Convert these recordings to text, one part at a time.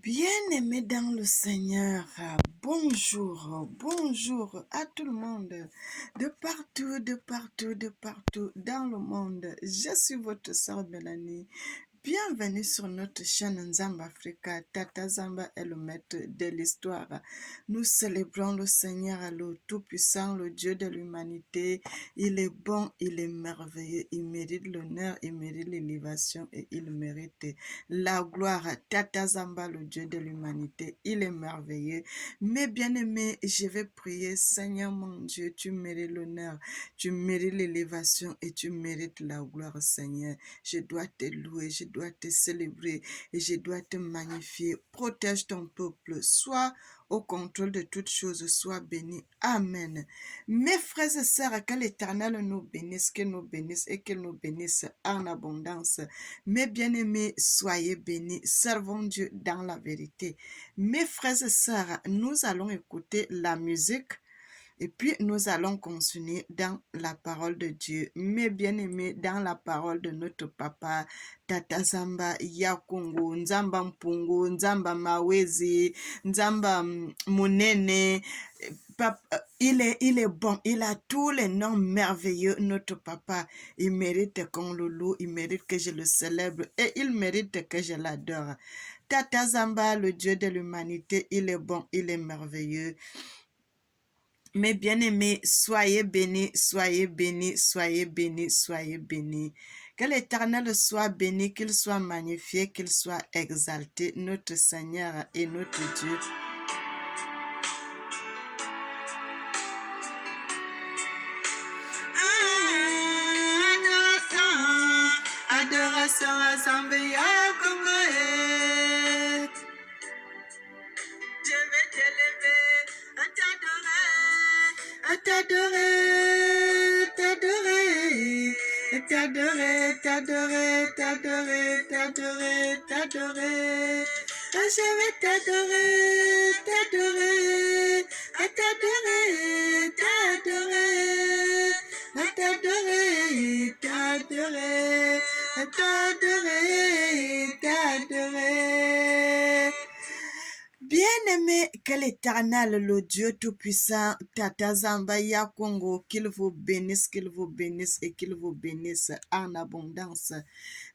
Bien-aimés dans le Seigneur, bonjour à tout le monde, de partout dans le monde. Je suis votre sœur Mélanie. Bienvenue sur notre chaîne Nzamba Africa. Tata Zamba est le maître de l'histoire. Nous célébrons le Seigneur, le Tout-Puissant, le Dieu de l'humanité. Il est bon, il est merveilleux, il mérite l'honneur, il mérite l'élévation et il mérite la gloire. Tata Zamba, le Dieu de l'humanité, il est merveilleux. Mes bien-aimés, je vais prier. Seigneur mon Dieu, tu mérites l'honneur, tu mérites l'élévation et tu mérites la gloire, Seigneur. Je dois te louer, je dois te célébrer et je dois te magnifier. Protège ton peuple, sois au contrôle de toutes choses, sois béni. Amen. Mes frères et sœurs, que l'Éternel nous bénisse, qu'il nous bénisse et qu'il nous bénisse en abondance. Mes bien-aimés, soyez bénis, servons Dieu dans la vérité. Mes frères et sœurs, nous allons écouter la musique. Et puis, nous allons continuer dans la parole de Dieu. Mes bien-aimés, dans la parole de notre papa, Tata Zamba Yakungu, Nzamba Mpungu, Nzamba Mawezi, Nzamba Munene. Il est bon, il a tous les noms merveilleux, notre papa. Il mérite qu'on le loue, il mérite que je le célèbre et il mérite que je l'adore. Tata Zamba, le Dieu de l'humanité, il est bon, il est merveilleux. Mes bien-aimés, soyez bénis, soyez bénis, soyez bénis, soyez bénis. Que l'Éternel soit béni, qu'il soit magnifié, qu'il soit exalté, notre Seigneur et notre Dieu. Adoration, assemblée à Congrès. Je vais t'élever, à t'adorer, t'adorer, t'adorer, t'adorer, t'adorer, t'adorer, t'adorer, t'adorer. Je vais t'adorer, t'adorer, à t'adorer, t'adorer, à t'adorer, t'adorer, à t'adorer, t'adorer. Bien-aimé, que l'Éternel, le Dieu Tout-Puissant, Tata Zamba Yakongo, qu'il vous bénisse et qu'il vous bénisse en abondance.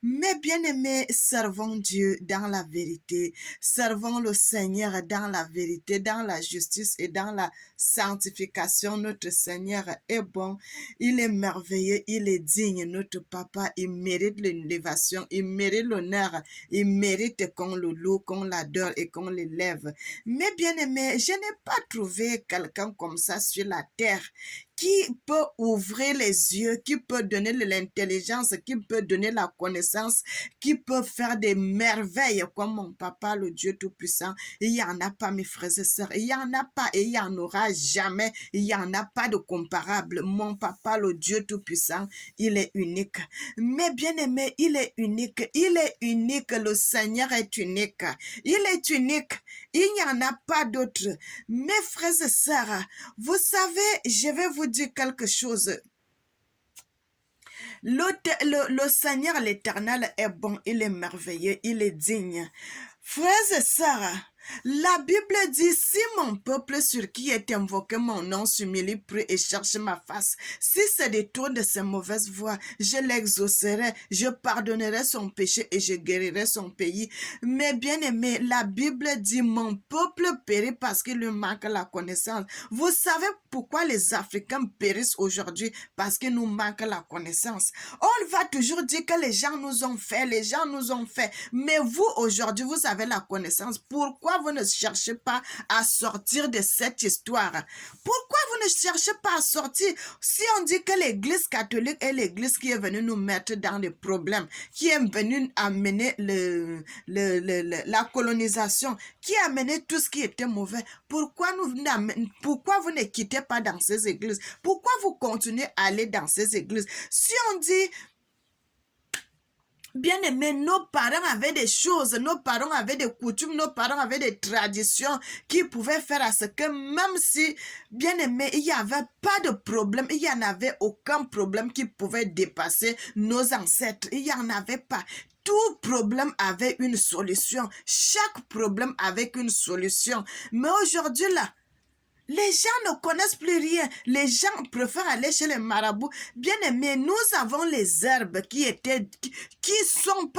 Mais bien-aimés, servons Dieu dans la vérité, servons le Seigneur dans la vérité, dans la justice et dans la sanctification. Notre Seigneur est bon, il est merveilleux, il est digne. Notre papa, il mérite l'élévation, il mérite l'honneur, il mérite qu'on le loue, qu'on l'adore et qu'on l'élève. Mais bien-aimés, je n'ai pas trouvé quelqu'un comme ça sur la terre qui peut ouvrir les yeux, qui peut donner de l'intelligence, qui peut donner la connaissance, qui peut faire des merveilles comme mon papa, le Dieu Tout-Puissant. Il n'y en a pas, mes frères et sœurs. Il n'y en a pas et il n'y en aura jamais. Il n'y en a pas de comparable. Mon papa, le Dieu Tout-Puissant, il est unique. Mais bien aimé, il est unique. Il est unique. Le Seigneur est unique. Il est unique. Il n'y en a pas d'autre. Mes frères et sœurs, vous savez, je vais vous dire quelque chose. Le Seigneur, l'Éternel est bon, il est merveilleux, il est digne. Frères et sœurs, la Bible dit, si mon peuple sur qui est invoqué mon nom s'humilie, prie et cherche ma face, si se détourne de ses mauvaises voies, je l'exaucerai, je pardonnerai son péché et je guérirai son pays. Mais bien aimé, la Bible dit, mon peuple périt parce qu'il lui manque la connaissance. Vous savez pourquoi les Africains périssent aujourd'hui? Parce qu'il nous manque la connaissance. On va toujours dire que les gens nous ont fait, mais vous aujourd'hui, vous avez la connaissance. Pourquoi vous ne cherchez pas à sortir de cette histoire? Pourquoi vous ne cherchez pas à sortir? Si on dit que l'église catholique est l'église qui est venue nous mettre dans des problèmes, qui est venue amener la colonisation, qui a amené tout ce qui était mauvais, pourquoi vous ne quittez pas dans ces églises? Pourquoi vous continuez à aller dans ces églises? Si on dit, bien aimé, nos parents avaient des choses, nos parents avaient des coutumes, nos parents avaient des traditions qui pouvaient faire à ce que même si, bien aimé, il n'y avait pas de problème, il n'y en avait aucun problème qui pouvait dépasser nos ancêtres. Il n'y en avait pas. Tout problème avait une solution. Chaque problème avec une solution. Mais aujourd'hui, là, les gens ne connaissent plus rien. Les gens préfèrent aller chez les marabouts. Bien aimé, nous avons les herbes qui sont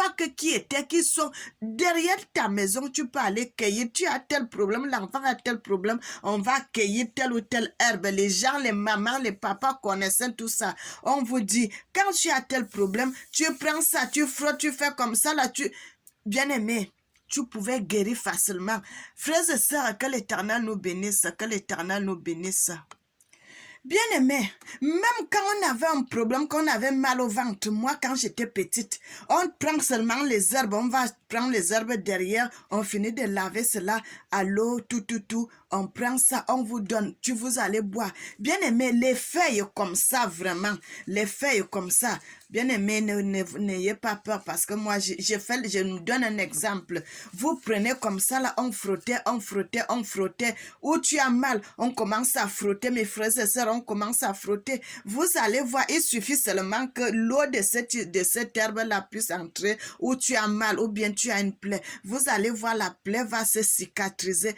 derrière ta maison. Tu peux aller cueillir. Tu as tel problème, l'enfant a tel problème. On va cueillir telle ou telle herbe. Les gens, les mamans, les papas connaissent tout ça. On vous dit, quand tu as tel problème, tu prends ça, tu frottes, tu fais comme ça, là, bien aimé, tu pouvais guérir facilement. Frères et sœurs, que l'Éternel nous bénisse, que l'Éternel nous bénisse. Bien-aimé, même quand on avait un problème, quand on avait mal au ventre, moi quand j'étais petite, on prend seulement les herbes, on va prendre les herbes derrière, on finit de laver cela à l'eau, tout, on prend ça, on vous donne, vous allez boire. Bien-aimé, les feuilles comme ça, vraiment, les feuilles comme ça, bien-aimé, n'ayez pas peur parce que moi, je nous donne un exemple. Vous prenez comme ça, là, on frottait, où tu as mal, on commence à frotter, mes frères et sœurs, on commence à frotter. Vous allez voir, il suffit seulement que l'eau de cette herbe-là puisse entrer, où tu as mal, ou bien tu as une plaie. Vous allez voir, la plaie va se cicatriser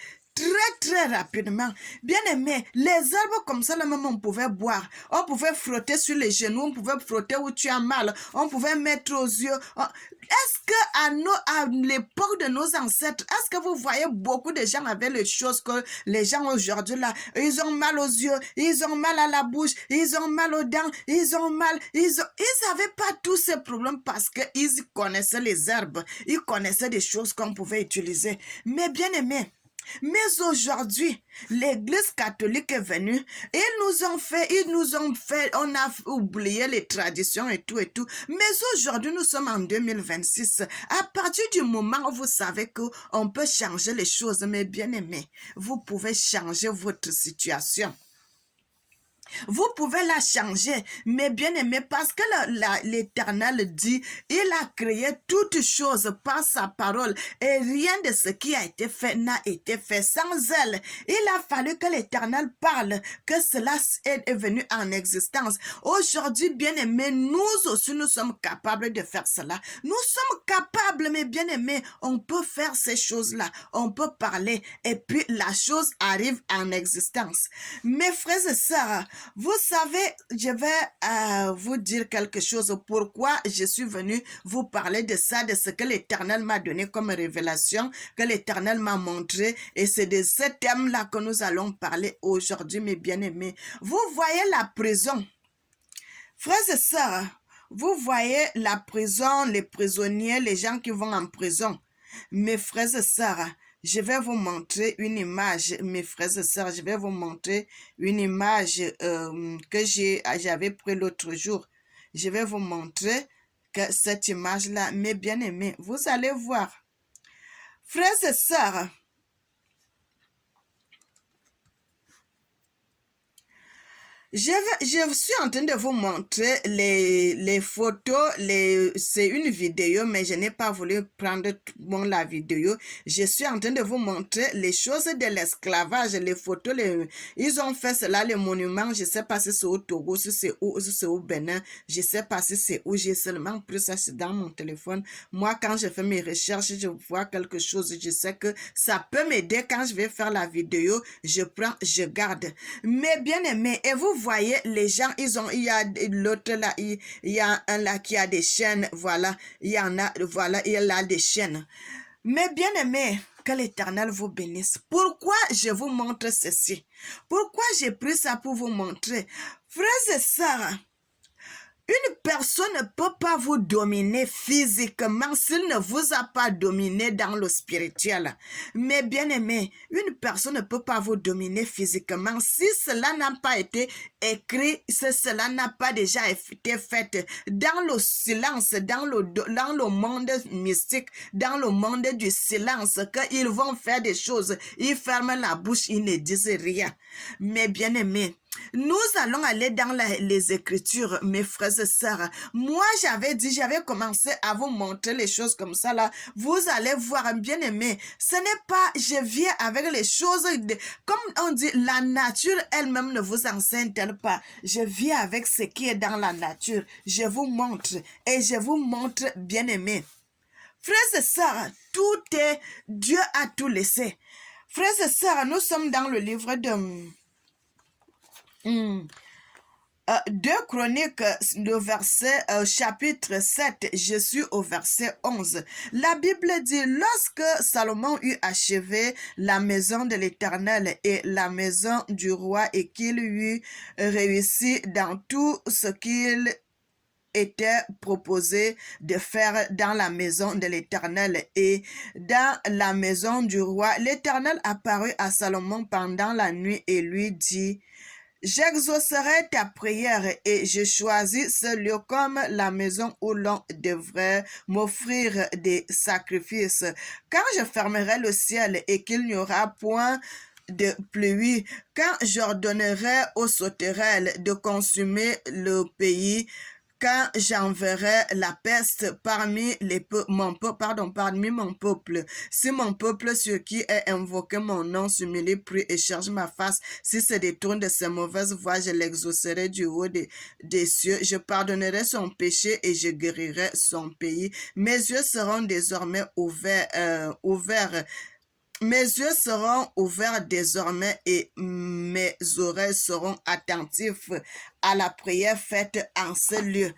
très rapidement. Bien aimé, les herbes comme ça, là même on pouvait boire. On pouvait frotter sur les genoux, on pouvait frotter où tu as mal, on pouvait mettre aux yeux. Est-ce que à l'époque de nos ancêtres, est-ce que vous voyez beaucoup de gens avaient les choses que les gens aujourd'hui là, ils ont mal aux yeux, ils ont mal à la bouche, ils ont mal aux dents, ils n'avaient pas tous ces problèmes parce qu'ils connaissaient les herbes, ils connaissaient des choses qu'on pouvait utiliser. Mais bien aimé, mais aujourd'hui, l'Église catholique est venue, ils nous ont fait, on a oublié les traditions et tout. Mais aujourd'hui, nous sommes en 2026. À partir du moment où vous savez qu'on peut changer les choses, mes bien-aimés, vous pouvez changer votre situation. Vous pouvez la changer, mais bien aimé, parce que l'Éternel dit, il a créé toutes choses par sa parole et rien de ce qui a été fait n'a été fait sans elle. Il a fallu que l'Éternel parle, que cela est venu en existence. Aujourd'hui, bien aimé, nous aussi, nous sommes capables de faire cela. Nous sommes capables, mais bien aimé, on peut faire ces choses-là. On peut parler et puis la chose arrive en existence. Mes frères et sœurs, vous savez, je vais vous dire quelque chose. Pourquoi je suis venu vous parler de ça, de ce que l'Éternel m'a donné comme révélation, que l'Éternel m'a montré. Et c'est de ce thème-là que nous allons parler aujourd'hui, mes bien-aimés. Vous voyez la prison. Frères et sœurs, vous voyez la prison, les prisonniers, les gens qui vont en prison. Mes frères et sœurs, je vais vous montrer une image, mes frères et sœurs, je vais vous montrer une image que j'avais pris l'autre jour. Je vais vous montrer que cette image-là, mes bien-aimés, vous allez voir. Frères et sœurs, je suis en train de vous montrer les photos, c'est une vidéo, mais je n'ai pas voulu prendre la vidéo. Je suis en train de vous montrer les choses de l'esclavage, les photos, ils ont fait cela, les monuments, je ne sais pas si c'est au Togo, si c'est au Bénin, je ne sais pas si c'est où, j'ai seulement pris ça dans mon téléphone. Moi, quand je fais mes recherches, je vois quelque chose, je sais que ça peut m'aider quand je vais faire la vidéo, je prends, je garde. Mais bien aimé, et vous voyez, les gens, il y a l'autre là, il y a un là qui a des chaînes, voilà, il y en a, voilà, il a des chaînes. Mais bien aimé, que l'Éternel vous bénisse. Pourquoi je vous montre ceci? Pourquoi j'ai pris ça pour vous montrer? Frères et sœurs, une personne ne peut pas vous dominer physiquement s'il ne vous a pas dominé dans le spirituel. Mais bien aimé, une personne ne peut pas vous dominer physiquement si cela n'a pas été écrit, si cela n'a pas déjà été fait dans le silence, dans le monde mystique, dans le monde du silence, qu'ils vont faire des choses, ils ferment la bouche, ils ne disent rien. Mais bien aimé, nous allons aller dans les Écritures, mes frères et sœurs. Moi, j'avais commencé à vous montrer les choses comme ça là. Vous allez voir, bien aimé. Ce n'est pas, je viens avec les choses, comme on dit, la nature elle-même ne vous enseigne-t-elle pas. Je viens avec ce qui est dans la nature. Je vous montre et je vous montre, bien aimé. Frères et sœurs, Dieu a tout laissé. Frères et sœurs, nous sommes dans le livre de 2 Chroniques, le chapitre 7, je suis au verset 11. La Bible dit, lorsque Salomon eut achevé la maison de l'Éternel et la maison du roi et qu'il eut réussi dans tout ce qu'il était proposé de faire dans la maison de l'Éternel et dans la maison du roi, l'Éternel apparut à Salomon pendant la nuit et lui dit, j'exaucerai ta prière et je choisis ce lieu comme la maison où l'on devrait m'offrir des sacrifices. Quand je fermerai le ciel et qu'il n'y aura point de pluie, quand j'ordonnerai aux sauterelles de consumer le pays, quand j'enverrai la peste parmi mon peuple, si mon peuple sur qui est invoqué mon nom s'humilie, prie et cherche ma face, si se détourne de ses mauvaises voies, je l'exaucerai du haut des cieux, je pardonnerai son péché et je guérirai son pays. Mes yeux seront désormais ouverts. Mes yeux seront ouverts désormais et mes oreilles seront attentives à la prière faite en ce lieu.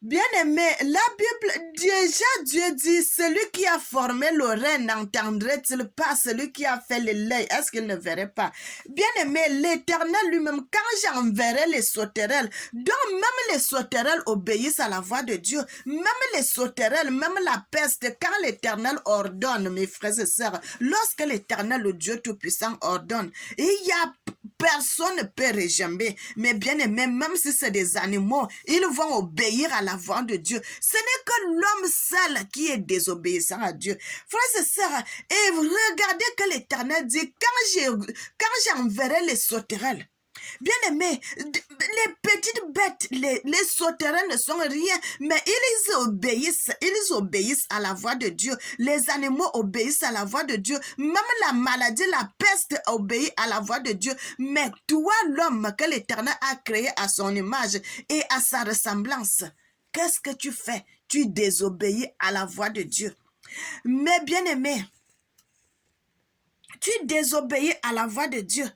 Bien-aimé, la Bible, déjà Dieu dit, celui qui a formé l'oreille n'entendrait-il pas? Celui qui a fait l'œil, est-ce qu'il ne verrait pas? Bien-aimé, l'Éternel lui-même, quand j'enverrai les sauterelles, donc même les sauterelles obéissent à la voix de Dieu, même les sauterelles, même la peste, quand l'Éternel ordonne, mes frères et sœurs, lorsque l'Éternel, le Dieu Tout-Puissant, ordonne, il y a personne ne peut réjamber. Mais bien aimé, même si c'est des animaux, ils vont obéir à la voix de Dieu. Ce n'est que l'homme seul qui est désobéissant à Dieu. Frères et sœurs, et regardez que l'Éternel dit, quand j'enverrai les sauterelles, bien aimé, les petites bêtes, les sauterelles ne sont rien, mais ils obéissent à la voix de Dieu. Les animaux obéissent à la voix de Dieu. Même la maladie, la peste obéit à la voix de Dieu. Mais toi, l'homme que l'Éternel a créé à son image et à sa ressemblance, qu'est-ce que tu fais? Tu désobéis à la voix de Dieu. Mais bien aimé, tu désobéis à la voix de Dieu.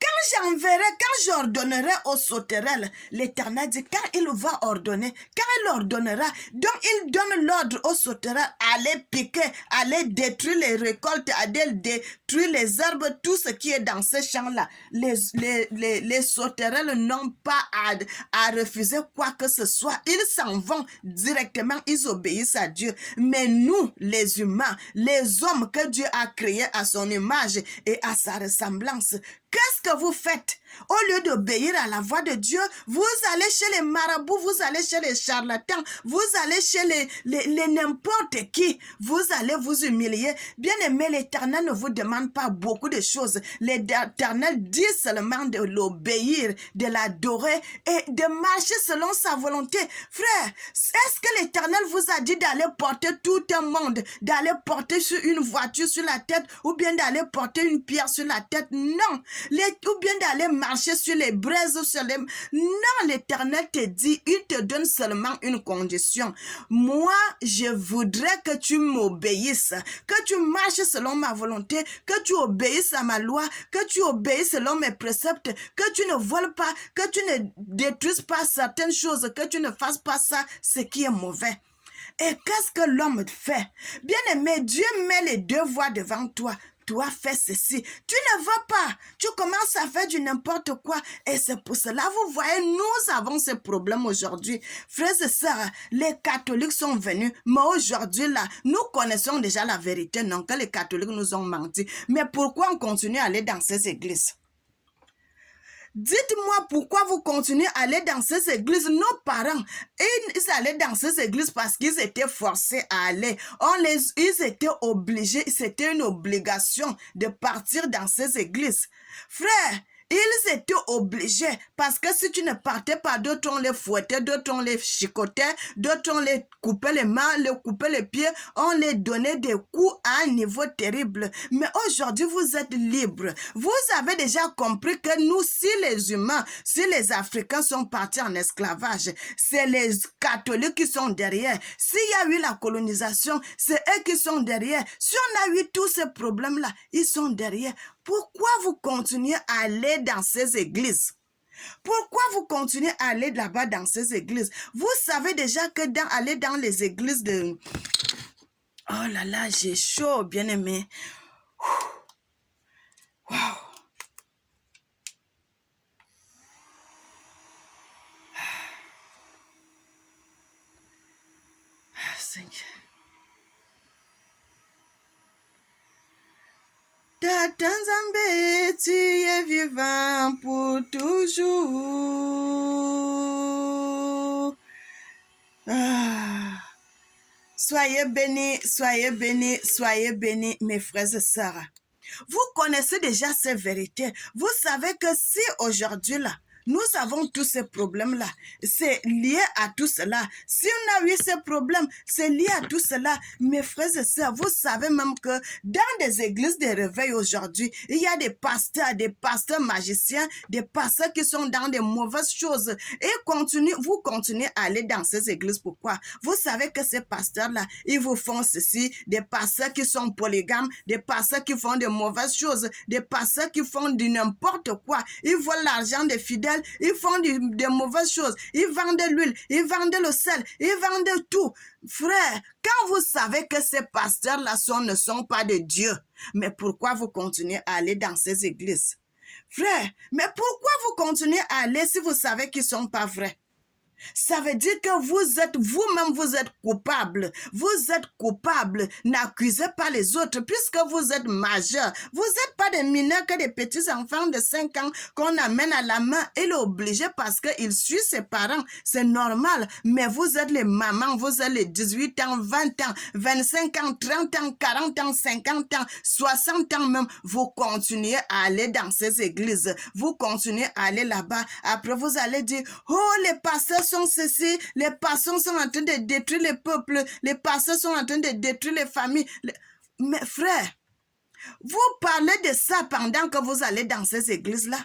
Quand j'ordonnerai aux sauterelles, l'Éternel dit, quand il va ordonner, quand il ordonnera, donc il donne l'ordre aux sauterelles, allez piquer, allez détruire les récoltes, allez détruire les herbes, tout ce qui est dans ces champs-là. Les sauterelles n'ont pas à refuser quoi que ce soit. Ils s'en vont directement, ils obéissent à Dieu. Mais nous, les humains, les hommes que Dieu a créés à son image et à sa ressemblance, qu'est-ce que vous faites? Au lieu d'obéir à la voix de Dieu, vous allez chez les marabouts, vous allez chez les charlatans, vous allez chez les n'importe qui, vous allez vous humilier. Bien aimé, l'Éternel ne vous demande pas beaucoup de choses. L'Éternel dit seulement de l'obéir, de l'adorer et de marcher selon sa volonté. Frère, est-ce que l'Éternel vous a dit d'aller porter tout un monde, d'aller porter sur une voiture sur la tête ou bien d'aller porter une pierre sur la tête? Non. Ou bien d'aller marcher sur les braises, Non, l'Éternel te dit, il te donne seulement une condition. Moi, je voudrais que tu m'obéisses, que tu marches selon ma volonté, que tu obéisses à ma loi, que tu obéisses selon mes préceptes, que tu ne voles pas, que tu ne détruises pas certaines choses, que tu ne fasses pas ça, ce qui est mauvais. Et qu'est-ce que l'homme fait? Bien aimé, Dieu met les deux voies devant toi. Toi, fais ceci. Tu ne vas pas. Tu commences à faire du n'importe quoi. Et c'est pour cela, vous voyez, nous avons ce problème aujourd'hui. Frères et sœurs, les catholiques sont venus. Mais aujourd'hui, là, nous connaissons déjà la vérité. Non, que les catholiques nous ont menti. Mais pourquoi on continue à aller dans ces églises? Dites-moi pourquoi vous continuez à aller dans ces églises. Nos parents, ils allaient dans ces églises parce qu'ils étaient forcés à aller. Ils étaient obligés, c'était une obligation de partir dans ces églises. Frère, Ils étaient obligés, parce que si tu ne partais pas, d'autres on les fouettait, d'autres on les chicotait, d'autres on les coupait les mains, les coupait les pieds, on les donnait des coups à un niveau terrible. Mais aujourd'hui, vous êtes libres. Vous avez déjà compris que nous, si les humains, si les Africains sont partis en esclavage, c'est les catholiques qui sont derrière. S'il y a eu la colonisation, c'est eux qui sont derrière. Si on a eu tous ces problèmes-là, ils sont derrière. Pourquoi vous continuez à aller dans ces églises? Pourquoi vous continuez à aller là-bas dans ces églises? Vous savez déjà que aller dans les églises de... Oh là là, j'ai chaud, bien-aimé. Wow. Seigneur. Tata Nzambe, tu es vivant pour toujours. Ah. Soyez bénis, soyez bénis, soyez bénis, mes frères et sœurs. Vous connaissez déjà ces vérités. Vous savez que si aujourd'hui là, nous avons tous ces problèmes-là, c'est lié à tout cela. Si on a eu ces problèmes, c'est lié à tout cela. Mes frères et sœurs, vous savez même que dans des églises de réveil aujourd'hui, il y a des pasteurs magiciens, des pasteurs qui sont dans des mauvaises choses. Et vous continuez à aller dans ces églises. Pourquoi? Vous savez que ces pasteurs-là, ils vous font ceci, des pasteurs qui sont polygames, des pasteurs qui font de mauvaises choses, des pasteurs qui font du n'importe quoi. Ils volent l'argent des fidèles, ils font des mauvaises choses, ils vendent l'huile, ils vendent le sel, ils vendent tout. Frère, quand vous savez que ces pasteurs-là ne sont pas de Dieu, mais pourquoi vous continuez à aller dans ces églises? Frère, mais pourquoi vous continuez à aller si vous savez qu'ils ne sont pas vrais? Ça veut dire que vous-même, vous êtes coupable. Vous êtes coupable. N'accusez pas les autres puisque vous êtes majeur. Vous n'êtes pas des mineurs que des petits enfants de 5 ans qu'on amène à la main. Il est obligé parce qu'il suit ses parents. C'est normal. Mais vous êtes les mamans. Vous êtes les 18 ans, 20 ans, 25 ans, 30 ans, 40 ans, 50 ans, 60 ans même. Vous continuez à aller dans ces églises. Vous continuez à aller là-bas. Après, vous allez dire, oh, les pasteurs sont ceci, les pasteurs sont en train de détruire les peuples, les pasteurs sont en train de détruire les familles. Mais frère, vous parlez de ça pendant que vous allez dans ces églises-là.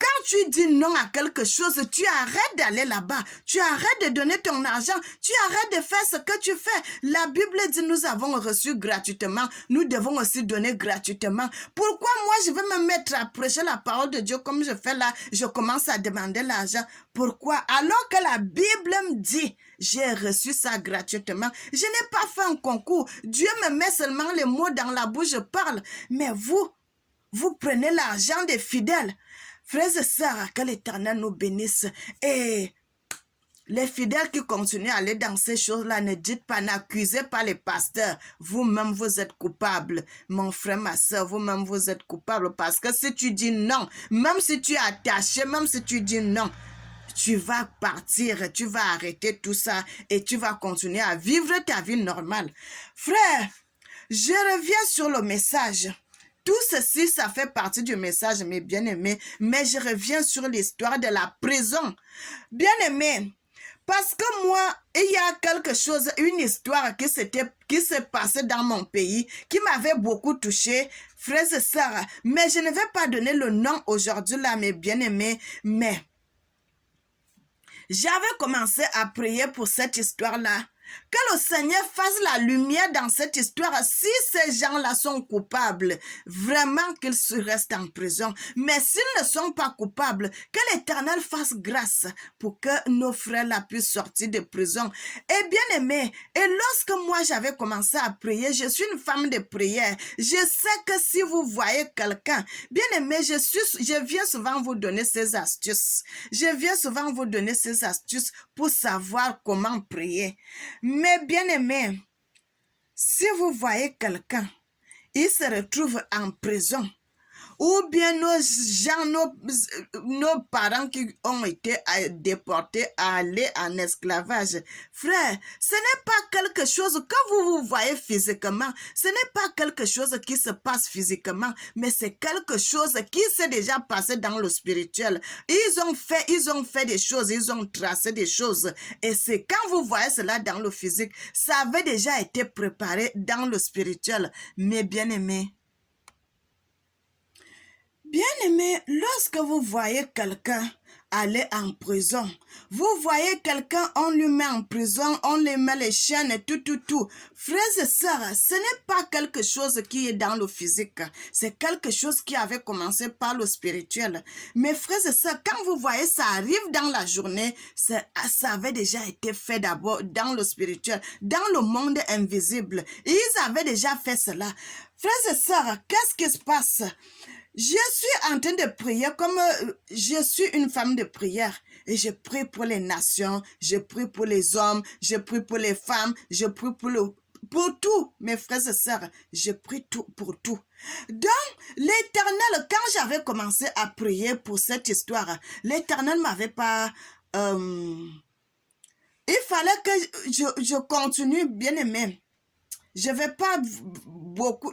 Quand tu dis non à quelque chose, tu arrêtes d'aller là-bas. Tu arrêtes de donner ton argent. Tu arrêtes de faire ce que tu fais. La Bible dit nous avons reçu gratuitement. Nous devons aussi donner gratuitement. Pourquoi moi je vais me mettre à prêcher la parole de Dieu comme je fais là? Je commence à demander l'argent. Pourquoi? Alors que la Bible me dit j'ai reçu ça gratuitement. Je n'ai pas fait un concours. Dieu me met seulement les mots dans la bouche, je parle. Mais vous prenez l'argent des fidèles. Frères et sœurs, que l'Éternel nous bénisse. Et les fidèles qui continuent à aller dans ces choses-là, ne dites pas, n'accusez pas les pasteurs. Vous-même, vous êtes coupables. Mon frère, ma sœur, vous-même, vous êtes coupables. Parce que si tu dis non, même si tu es attaché, même si tu dis non, tu vas partir, tu vas arrêter tout ça et tu vas continuer à vivre ta vie normale. Frère, je reviens sur le message. Tout ceci, ça fait partie du message, mes bien-aimés. Mais je reviens sur l'histoire de la prison. Bien-aimés, parce que moi, il y a quelque chose, une histoire qui s'est passée dans mon pays, qui m'avait beaucoup touché, frères et sœurs. Mais je ne vais pas donner le nom aujourd'hui là, mes bien-aimés. Mais j'avais commencé à prier pour cette histoire-là. Que le Seigneur fasse la lumière dans cette histoire. Si ces gens-là sont coupables, vraiment qu'ils restent en prison. Mais s'ils ne sont pas coupables, que l'Éternel fasse grâce pour que nos frères-là puissent sortir de prison. Et bien aimé, et lorsque moi j'avais commencé à prier, je suis une femme de prière. Je sais que si vous voyez quelqu'un, bien aimé, je viens souvent vous donner ces astuces. Je viens souvent vous donner ces astuces pour savoir comment prier. Mais bien aimé, si vous voyez quelqu'un, il se retrouve en prison, ou bien nos gens, nos parents qui ont été déportés, aller en esclavage. Frère, ce n'est pas quelque chose que vous voyez physiquement, ce n'est pas quelque chose qui se passe physiquement, mais c'est quelque chose qui s'est déjà passé dans le spirituel. Ils ont fait des choses, ils ont tracé des choses. Et c'est quand vous voyez cela dans le physique, ça avait déjà été préparé dans le spirituel. Mais bien-aimés, lorsque vous voyez quelqu'un aller en prison, vous voyez quelqu'un, on lui met en prison, on lui met les chaînes et tout. Frères et sœurs, ce n'est pas quelque chose qui est dans le physique, c'est quelque chose qui avait commencé par le spirituel. Mais frères et sœurs, quand vous voyez ça arrive dans la journée, ça avait déjà été fait d'abord dans le spirituel, dans le monde invisible. Ils avaient déjà fait cela. Frères et sœurs, qu'est-ce qui se passe? Je suis en train de prier comme je suis une femme de prière et je prie pour les nations, je prie pour les hommes, je prie pour les femmes, je prie pour tout, mes frères et sœurs, je prie tout pour tout. Donc, l'Éternel, quand j'avais commencé à prier pour cette histoire, l'Éternel m'avait pas... il fallait que je continue, bien aimé. Je ne vais pas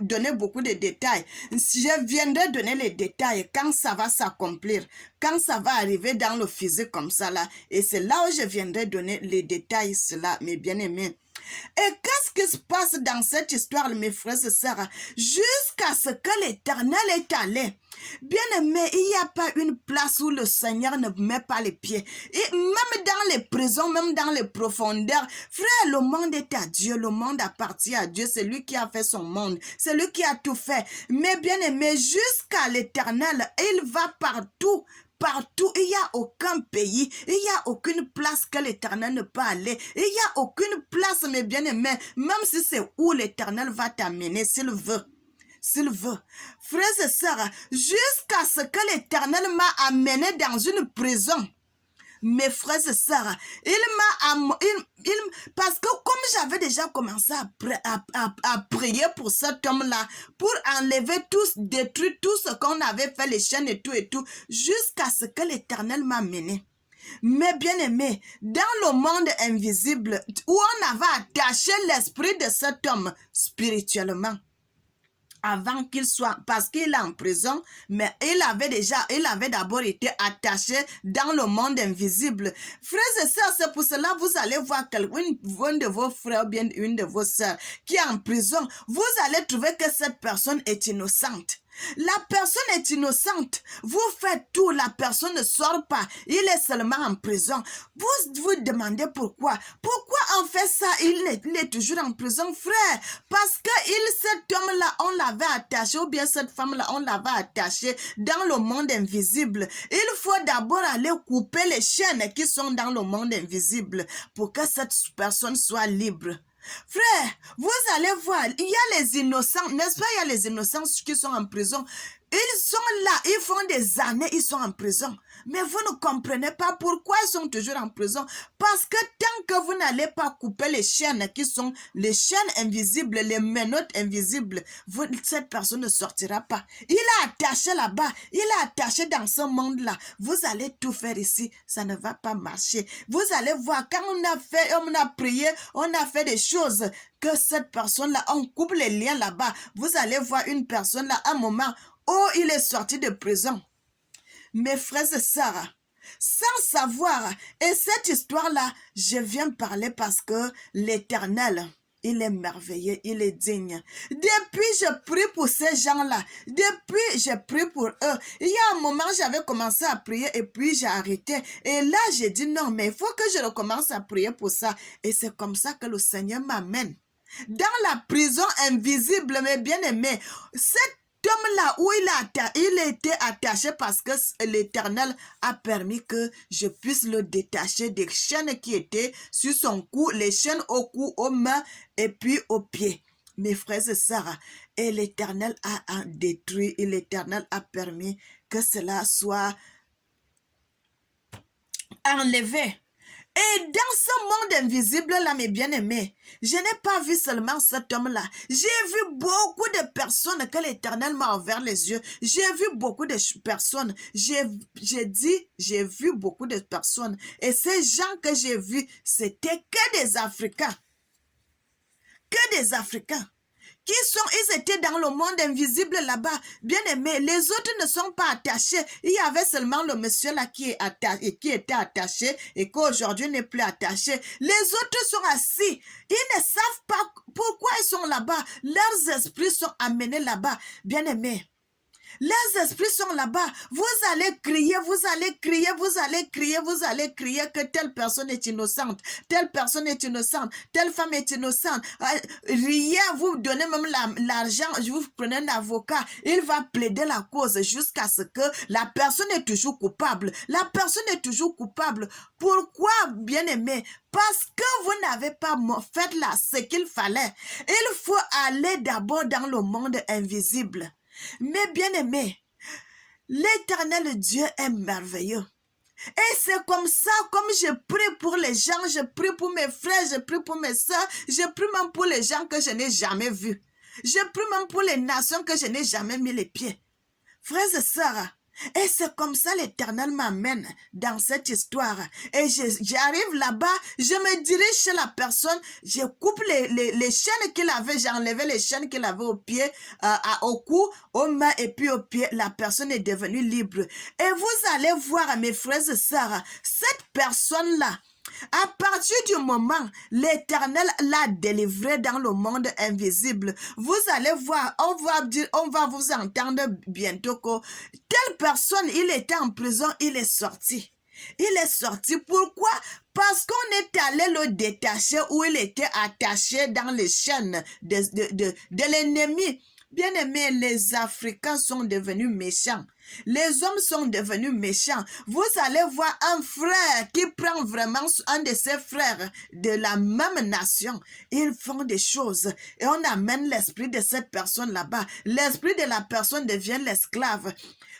donner beaucoup de détails. Je viendrai donner les détails quand ça va s'accomplir, quand ça va arriver dans le physique comme ça là. Et c'est là où je viendrai donner les détails, cela, mes bien-aimés. Et qu'est-ce qui se passe dans cette histoire, mes frères et sœurs? Jusqu'à ce que l'Éternel est allé. Bien-aimé, il n'y a pas une place où le Seigneur ne met pas les pieds. Et même dans les prisons, même dans les profondeurs, frère, le monde est à Dieu, le monde appartient à Dieu. C'est lui qui a fait son monde, c'est lui qui a tout fait. Mais bien-aimé, jusqu'à l'Éternel, il va partout. Partout, il n'y a aucun pays, il n'y a aucune place que l'Éternel ne peut aller. Il n'y a aucune place, mes bien-aimés, même si c'est où l'Éternel va t'amener, s'il veut. S'il veut. Frères et sœurs, jusqu'à ce que l'Éternel m'a amené dans une prison. Mes frères et sœurs, parce que comme j'avais déjà commencé à prier pour cet homme-là, pour enlever tous, détruire tout ce qu'on avait fait, les chaînes et tout, jusqu'à ce que l'Éternel m'a mené. Mais bien aimé, dans le monde invisible, où on avait attaché l'esprit de cet homme spirituellement, avant qu'il soit, parce qu'il est en prison, mais il avait d'abord été attaché dans le monde invisible. Frères et sœurs, c'est pour cela que vous allez voir une de vos frères ou bien une de vos sœurs qui est en prison. Vous allez trouver que cette personne est innocente. La personne est innocente. Vous faites tout, la personne ne sort pas. Il est seulement en prison. Vous vous demandez pourquoi. Pourquoi on fait ça? Il est toujours en prison, frère. Parce que cet homme-là, on l'avait attaché, ou bien cette femme-là, on l'avait attaché dans le monde invisible. Il faut d'abord aller couper les chaînes qui sont dans le monde invisible pour que cette personne soit libre. Frère, vous allez voir, il y a les innocents, n'est-ce pas? Il y a les innocents qui sont en prison. Ils sont là, ils font des années, ils sont en prison. Mais vous ne comprenez pas pourquoi ils sont toujours en prison. Parce que tant que vous n'allez pas couper les chaînes qui sont les chaînes invisibles, les menottes invisibles, cette personne ne sortira pas. Il est attaché là-bas, il est attaché dans ce monde-là. Vous allez tout faire ici, ça ne va pas marcher. Vous allez voir, quand on a prié, on a fait des choses que cette personne-là, on coupe les liens là-bas. Vous allez voir une personne là, un moment, oh, il est sorti de prison. Mes frères et sœurs, sans savoir, et cette histoire-là, je viens parler parce que l'Éternel, il est merveilleux, il est digne. Depuis, je prie pour ces gens-là. Depuis, je prie pour eux. Il y a un moment, j'avais commencé à prier et puis j'ai arrêté. Et là, j'ai dit non, mais il faut que je recommence à prier pour ça. Et c'est comme ça que le Seigneur m'amène dans la prison invisible, mes bien-aimés. Cet homme-là où il a été attaché parce que l'Éternel a permis que je puisse le détacher des chaînes qui étaient sur son cou, les chaînes au cou, aux mains et puis aux pieds. Mes frères et sœurs, et l'Éternel a détruit, et l'Éternel a permis que cela soit enlevé. Et dans ce monde invisible-là, mes bien-aimés, je n'ai pas vu seulement cet homme-là. J'ai vu beaucoup de personnes que l'Éternel m'a ouvert les yeux. J'ai vu beaucoup de personnes. J'ai vu beaucoup de personnes. Et ces gens que j'ai vus, c'était que des Africains. Que des Africains. Ils étaient dans le monde invisible là-bas. Bien aimé, les autres ne sont pas attachés. Il y avait seulement le monsieur là qui était attaché et qu'aujourd'hui n'est plus attaché. Les autres sont assis. Ils ne savent pas pourquoi ils sont là-bas. Leurs esprits sont amenés là-bas. Bien aimé. Les esprits sont là-bas. Vous allez crier, vous allez crier, vous allez crier, vous allez crier que telle personne est innocente, telle personne est innocente, telle femme est innocente. Rien, vous donnez même l'argent, vous prenez un avocat, il va plaider la cause jusqu'à ce que la personne est toujours coupable. La personne est toujours coupable. Pourquoi, bien-aimé? Parce que vous n'avez pas fait là ce qu'il fallait. Il faut aller d'abord dans le monde invisible. Mais bien-aimés, l'Éternel Dieu est merveilleux. Et c'est comme ça, comme je prie pour les gens, je prie pour mes frères, je prie pour mes soeurs, je prie même pour les gens que je n'ai jamais vus. Je prie même pour les nations que je n'ai jamais mis les pieds. Frères et sœurs, et c'est comme ça l'Éternel m'amène dans cette histoire. Et j'arrive là-bas, je me dirige chez la personne, je coupe les chaînes qu'il avait, j'ai enlevé les chaînes qu'il avait au pied, au cou, aux mains et puis au pied. La personne est devenue libre. Et vous allez voir, mes frères et sœurs, cette personne-là, à partir du moment l'Éternel l'a délivré dans le monde invisible, vous allez voir, on va vous entendre bientôt que telle personne, il était en prison, il est sorti. Il est sorti. Pourquoi? Parce qu'on est allé le détacher où il était attaché dans les chaînes de l'ennemi. Bien aimé, les Africains sont devenus méchants. Les hommes sont devenus méchants. Vous allez voir un frère qui prend vraiment un de ses frères de la même nation. Ils font des choses et on amène l'esprit de cette personne là-bas. L'esprit de la personne devient l'esclave.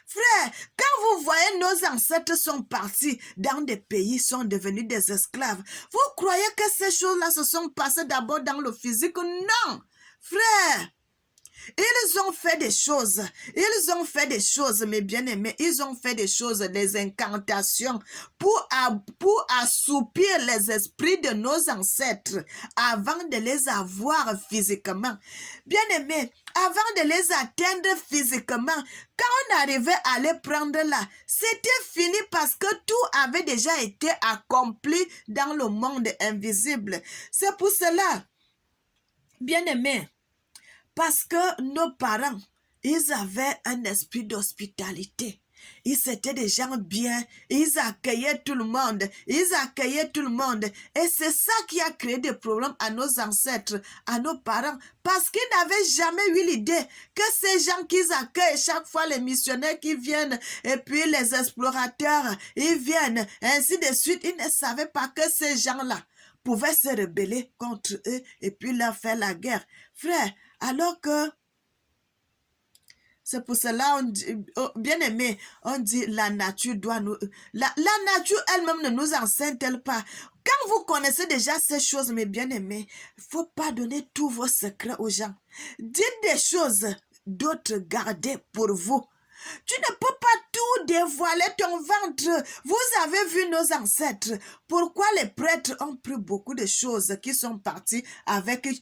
Frère, quand vous voyez nos ancêtres sont partis dans des pays, sont devenus des esclaves, vous croyez que ces choses-là se sont passées d'abord dans le physique? Non, frère. Ils ont fait des choses, mes bien-aimés, ils ont fait des choses, des incantations pour assoupir les esprits de nos ancêtres avant de les avoir physiquement. Bien-aimés, avant de les atteindre physiquement, quand on arrivait à les prendre là, c'était fini parce que tout avait déjà été accompli dans le monde invisible. C'est pour cela, bien-aimés, parce que nos parents, ils avaient un esprit d'hospitalité. Ils étaient des gens bien, ils accueillaient tout le monde, Et c'est ça qui a créé des problèmes à nos ancêtres, à nos parents, parce qu'ils n'avaient jamais eu l'idée que ces gens qu'ils accueillent, chaque fois les missionnaires qui viennent, et puis les explorateurs, ils viennent, ainsi de suite, ils ne savaient pas que ces gens-là pouvaient se rebeller contre eux et puis leur faire la guerre. Frère, alors que c'est pour cela, on dit, oh, bien aimé, on dit la nature doit nous... La nature elle-même ne nous enseigne-t-elle pas? Quand vous connaissez déjà ces choses, mes bien-aimés, il ne faut pas donner tous vos secrets aux gens. Dites des choses, d'autres gardez pour vous. Tu ne peux pas tout dévoiler ton ventre. Vous avez vu nos ancêtres. Pourquoi les prêtres ont pris beaucoup de choses qui sont partis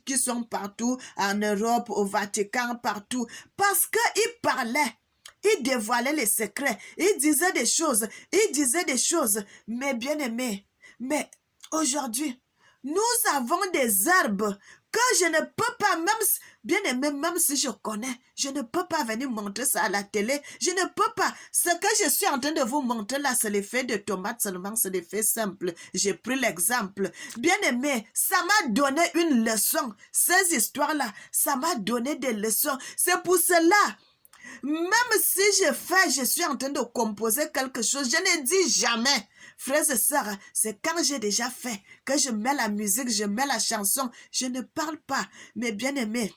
qui sont partout en Europe, au Vatican, partout? Parce qu'ils parlaient. Ils dévoilaient les secrets. Ils disaient des choses. Mais bien aimés, mais aujourd'hui, nous avons des herbes que je ne peux pas, bien aimé, même si je connais, je ne peux pas venir montrer ça à la télé. Je ne peux pas. Ce que je suis en train de vous montrer là, c'est l'effet de tomate seulement, c'est l'effet simple. J'ai pris l'exemple. Bien aimé, ça m'a donné une leçon. Ces histoires-là, ça m'a donné des leçons. C'est pour cela, même si je suis en train de composer quelque chose, je ne dis jamais. Frères et sœurs, c'est quand j'ai déjà fait que je mets la musique, je mets la chanson, je ne parle pas. Mais bien aimé,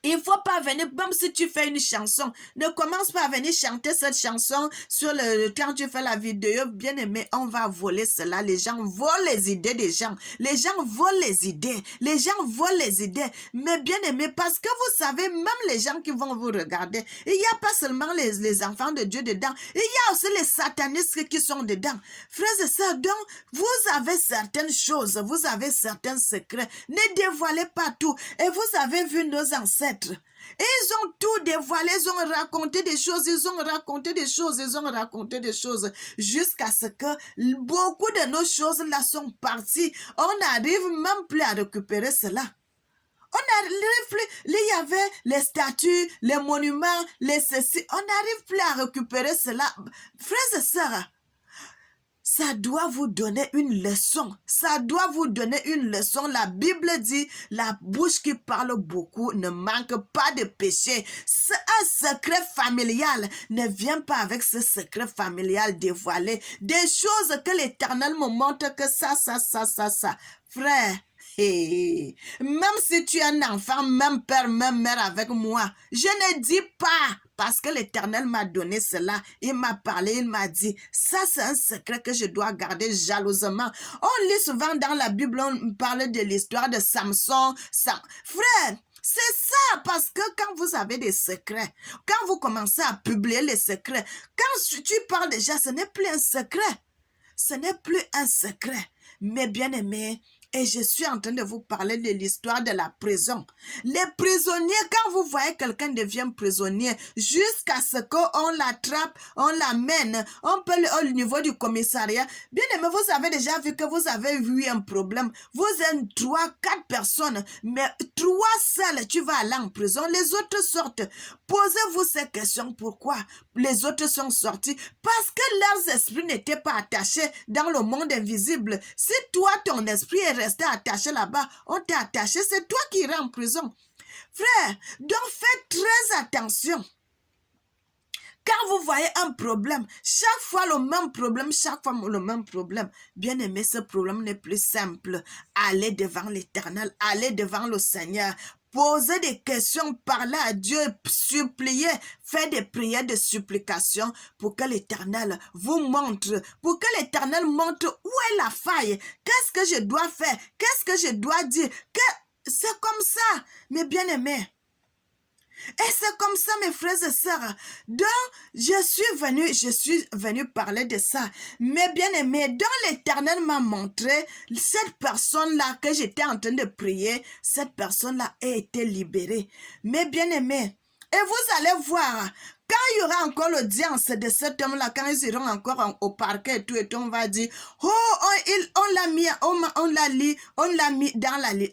Il ne faut pas venir, même si tu fais une chanson, ne commence pas à venir chanter cette chanson sur quand tu fais la vidéo, bien aimé, on va voler cela. Les gens volent les idées des gens. Les gens volent les idées. Les gens volent les idées. Mais bien aimé, parce que vous savez, même les gens qui vont vous regarder, il n'y a pas seulement les enfants de Dieu dedans, il y a aussi les satanistes qui sont dedans. Frères et sœurs, donc, vous avez certaines choses, vous avez certains secrets. Ne dévoilez pas tout. Et vous avez vu nos ancêtres. Et ils ont tout dévoilé, ils ont raconté des choses, ils ont raconté des choses, ils ont raconté des choses, jusqu'à ce que beaucoup de nos choses là sont parties. On n'arrive même plus à récupérer cela. On n'arrive plus, il y avait les statues, les monuments, les ceci, on n'arrive plus à récupérer cela. Frères et sœurs, ça doit vous donner une leçon. Ça doit vous donner une leçon. La Bible dit, la bouche qui parle beaucoup ne manque pas de péché. Un secret familial ne vient pas avec ce secret familial dévoilé. Des choses que l'Éternel me montre que ça. Frère, hey, même si tu es un enfant, même père, même mère avec moi, je ne dis pas. Parce que l'Éternel m'a donné cela. Il m'a parlé, il m'a dit, ça c'est un secret que je dois garder jalousement. On lit souvent dans la Bible, on parle de l'histoire de Samson. Frère, c'est ça, parce que quand vous avez des secrets, quand vous commencez à publier les secrets, quand tu parles déjà, ce n'est plus un secret. Ce n'est plus un secret. Mais bien aimé, et je suis en train de vous parler de l'histoire de la prison. Les prisonniers, quand vous voyez quelqu'un devient prisonnier, jusqu'à ce qu'on l'attrape, on l'amène, on peut au niveau du commissariat. Bien aimé, vous avez déjà vu que vous avez eu un problème. Vous êtes 3, 4 personnes, mais 3 seuls, tu vas aller en prison. Les autres sortent. Posez-vous ces questions. Pourquoi les autres sont sortis? Parce que leurs esprits n'étaient pas attachés dans le monde invisible. Si toi, ton esprit est resté attaché là-bas, on t'a attaché, c'est toi qui iras en prison. Frère, donc faites très attention. Quand vous voyez un problème, chaque fois le même problème, bien aimé, ce problème n'est plus simple. Allez devant l'Éternel, allez devant le Seigneur. Posez des questions, parlez à Dieu, suppliez, faites des prières de supplication pour que l'Éternel vous montre, pour que l'Éternel montre où est la faille, qu'est-ce que je dois faire, qu'est-ce que je dois dire, c'est comme ça, mes bien-aimés. Et c'est comme ça, mes frères et sœurs. Donc, je suis venu parler de ça. Mais bien aimé, donc l'Éternel m'a montré cette personne-là que j'étais en train de prier. Cette personne-là a été libérée. Mais bien aimé, et vous allez voir, quand il y aura encore l'audience de cet homme-là, quand ils iront encore au parquet et tout, on va dire, oh, on l'a mis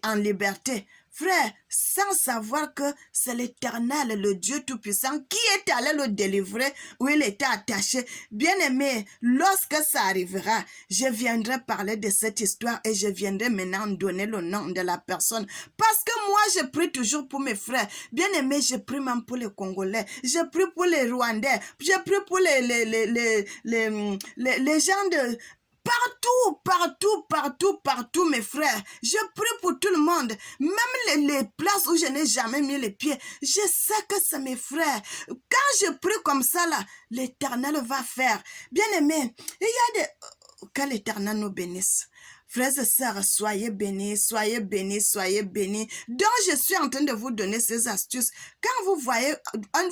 en liberté. Frère, sans savoir que c'est l'Éternel, le Dieu Tout-Puissant, qui est allé le délivrer où il était attaché. Bien-aimé, lorsque ça arrivera, je viendrai parler de cette histoire et je viendrai maintenant donner le nom de la personne. Parce que moi, je prie toujours pour mes frères. Bien-aimé, je prie même pour les Congolais. Je prie pour les Rwandais. Je prie pour les gens de... Partout, mes frères. Je prie pour tout le monde. Même les places où je n'ai jamais mis les pieds. Je sais que c'est mes frères. Quand je prie comme ça, là, l'Éternel va faire. Bien aimé, il y a des... Que l'Éternel nous bénisse. Frères et sœurs, soyez bénis, soyez bénis, soyez bénis. Donc, je suis en train de vous donner ces astuces. Quand vous voyez,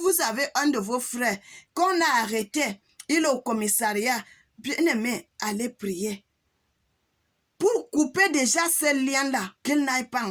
vous avez un de vos frères qu'on a arrêté, il est au commissariat. Bien-aimé, allez prier pour couper déjà ce lien-là, qu'il n'aille pas